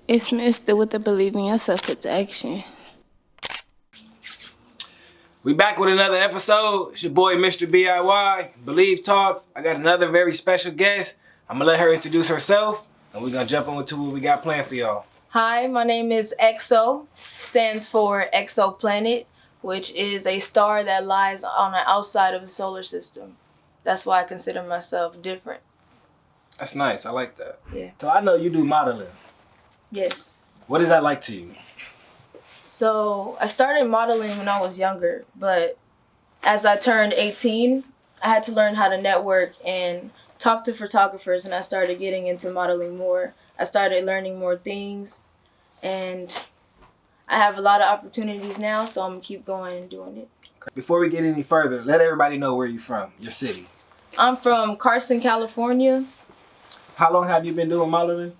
It's Mister with the Believe in Yourself Production. We back with another episode. It's your boy Mr. BIY, Believe Talks. I got another very special guest. I'm gonna let her introduce herself, and we're gonna jump into what we got planned for y'all. Hi, my name is EX0, stands for exoplanet, which is a star that lies on the outside of the solar system. That's why I consider myself different. That's nice. I like that. Yeah. So I know you do modeling. Yes. What is that like to you? So I started modeling when I was younger, but as I turned 18, I had to learn how to network and talk to photographers, and I started getting into modeling more. I started learning more things, and I have a lot of opportunities now, so I'm gonna keep going and doing it. Before we get any further, let everybody know where you're from, your city. I'm from Carson, California. How long have you been doing modeling?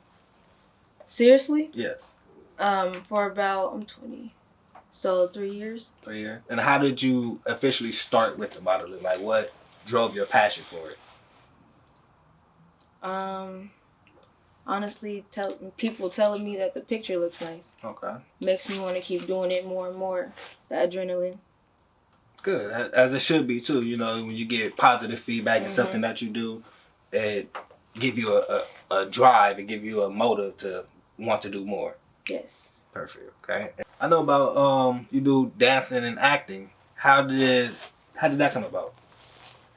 Seriously? Yes. For about, I'm 20, so 3 years. 3 years. And how did you officially start with the modeling? Like, what drove your passion for it? Honestly, people telling me that the picture looks nice. Okay. Makes me want to keep doing it more and more. The adrenaline. Good, as it should be too. You know, when you get positive feedback and something that you do, it give you a drive and give you a motive to want to do more. Yes. Perfect. Okay. I know about you do dancing and acting. How did that come about?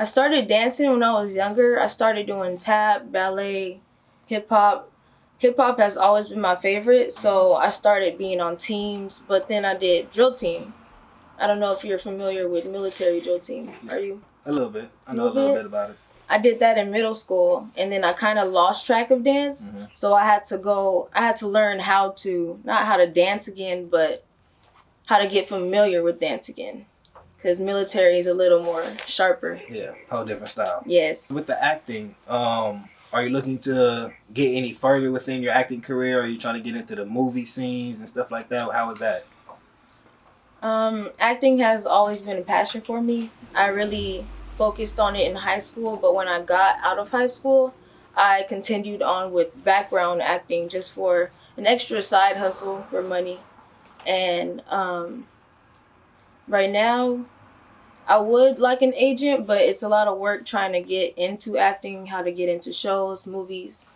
I started dancing when I was younger. I started doing tap, ballet, hip hop. Hip hop has always been my favorite, so I started being on teams, but then I did drill team. I don't know if you're familiar with military drill team. Are you? A little bit. I know a little bit about it. I did that in middle school, and then I kind of lost track of dance. So I had to learn how to, not how to dance again, but how to get familiar with dance again. Because military is a little more sharper. Yeah, whole different style. Yes. With the acting, are you looking to get any further within your acting career? Are you trying to get into the movie scenes and stuff like that? How is that? Acting has always been a passion for me. I really focused on it in high school, but when I got out of high school, I continued on with background acting just for an extra side hustle for money. And right now, I would like an agent, but it's a lot of work trying to get into acting, how to get into shows, movies,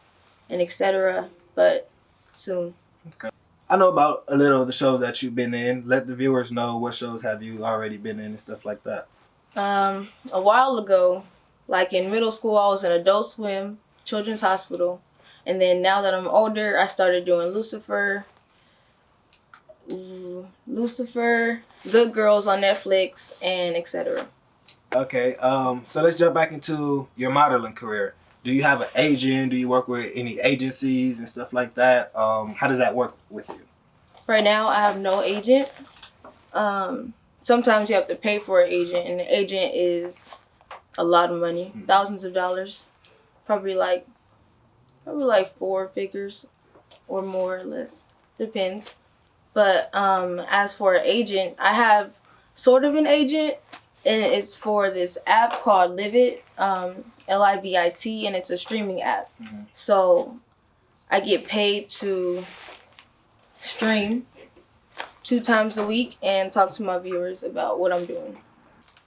and etc. But soon. Okay. I know about a little of the shows that you've been in. Let the viewers know what shows have you already been in and stuff like that. A while ago, like in middle school, I was in Adult Swim, Children's Hospital. And then now that I'm older, I started doing Lucifer, Good Girls on Netflix, and etc. Okay, so let's jump back into your modeling career. Do you have an agent? Do you work with any agencies and stuff like that? How does that work with you? Right now, I have no agent. Sometimes you have to pay for an agent, and the agent is a lot of money, thousands of dollars, probably like 4 figures or more or less, depends. But as for an agent, I have sort of an agent, and it's for this app called Live It, LIVIT, and it's a streaming app. So I get paid to stream 2 times a week and talk to my viewers about what I'm doing.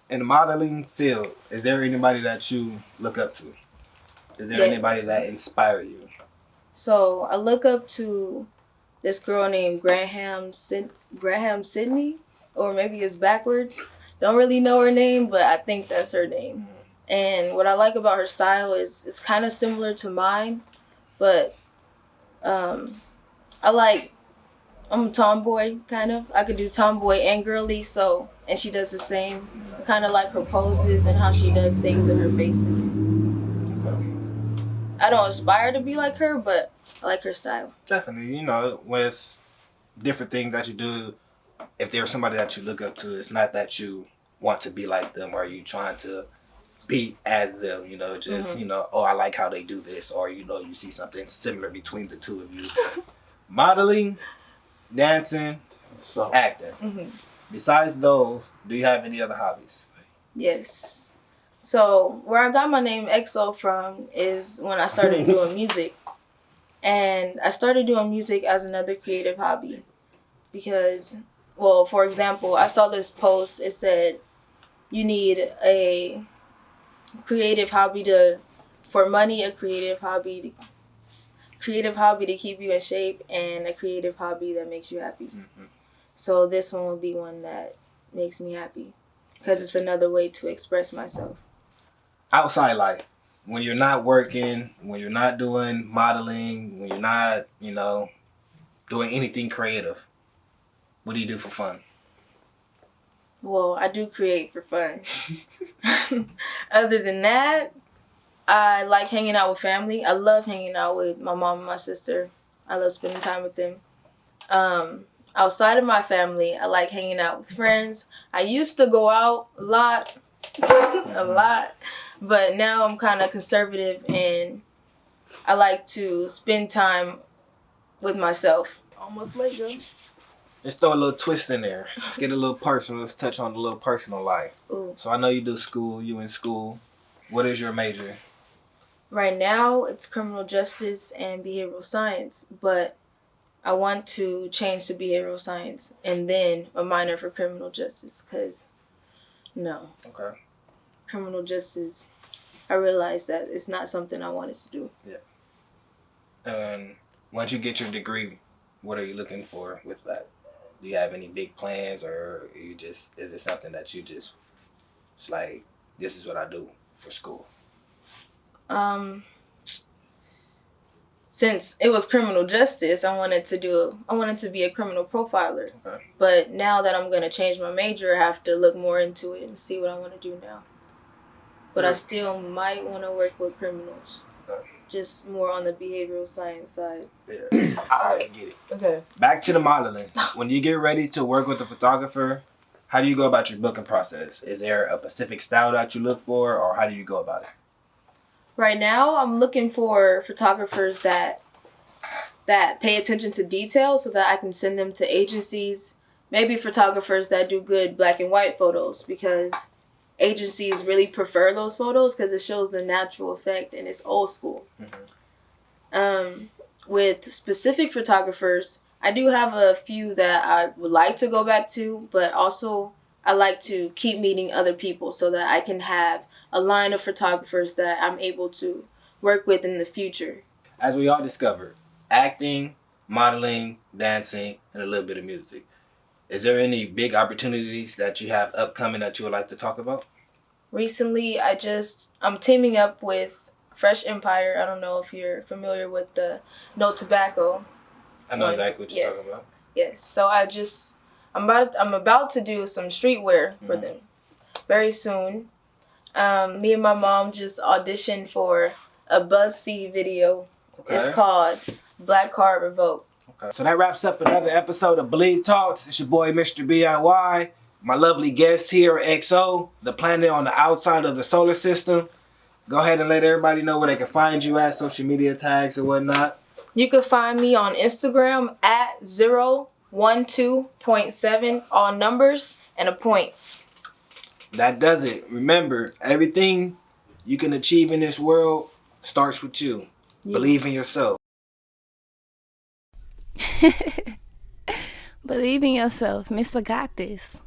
In the modeling field, is there anybody that you look up to? Is there anybody that inspired you? So I look up to this girl named Graham Sydney, or maybe it's backwards. Don't really know her name, but I think that's her name. And what I like about her style is it's kind of similar to mine, but I'm a tomboy, kind of. I could do tomboy and girly, and she does the same. I kind of like her poses and how she does things in her faces. So I don't aspire to be like her, but I like her style. Definitely, with different things that you do, if there's somebody that you look up to, it's not that you want to be like them or you trying to be as them, oh, I like how they do this, or, you see something similar between the two of you. Modeling, dancing, acting. Besides those, do you have any other hobbies? Yes. So where I got my name EXO from is when I started doing music. And I started doing music as another creative hobby because, well, for example, I saw this post. It said you need a creative hobby for money, a creative hobby to keep you in shape, and a creative hobby that makes you happy. Mm-hmm. So this one would be one that makes me happy because it's another way to express myself. Outside life, when you're not working, when you're not doing modeling, when you're not, doing anything creative, what do you do for fun? Well, I do create for fun. Other than that, I like hanging out with family. I love hanging out with my mom and my sister. I love spending time with them. Outside of my family, I like hanging out with friends. I used to go out a lot, but now I'm kind of conservative and I like to spend time with myself. Almost late, girl. Let's throw a little twist in there. Let's get a little personal. Let's touch on a little personal life. Ooh. So I know you do school. You in school. What is your major? Right now, it's criminal justice and behavioral science, but I want to change to behavioral science and then a minor for criminal justice because, no. Okay. Criminal justice, I realized that it's not something I wanted to do. Yeah. And once you get your degree, what are you looking for with that? Do you have any big plans, or is it something that it's like, this is what I do for school? Since it was criminal justice, I wanted to be a criminal profiler. Okay. But now that I'm going to change my major, I have to look more into it and see what I want to do now. But I still might want to work with criminals. Okay. Just more on the behavioral science side. Yeah. I get it. Okay. Back to the modeling. When you get ready to work with a photographer, how do you go about your booking process? Is there a specific style that you look for, or how do you go about it? Right now, I'm looking for photographers that pay attention to detail so that I can send them to agencies. Maybe photographers that do good black and white photos because agencies really prefer those photos because it shows the natural effect and it's old school. Mm-hmm. With specific photographers, I do have a few that I would like to go back to, but also I like to keep meeting other people so that I can have a line of photographers that I'm able to work with in the future. As we all discovered, acting, modeling, dancing, and a little bit of music. Is there any big opportunities that you have upcoming that you would like to talk about? Recently, I'm teaming up with Fresh Empire. I don't know if you're familiar with the No Tobacco. I know exactly what you're talking about. Yes. So I'm about to do some streetwear for them very soon. Me and my mom just auditioned for a BuzzFeed video. Okay. It's called Black Card Revoked. Okay. So that wraps up another episode of Believe Talks. It's your boy, Mr. BIY. My lovely guest here, EX0, the planet on the outside of the solar system. Go ahead and let everybody know where they can find you at, social media tags and whatnot. You can find me on Instagram at 012.7, all numbers and a point. That does it. Remember, everything you can achieve in this world starts with you. Believe in yourself. Believe in yourself. Mr. Got this.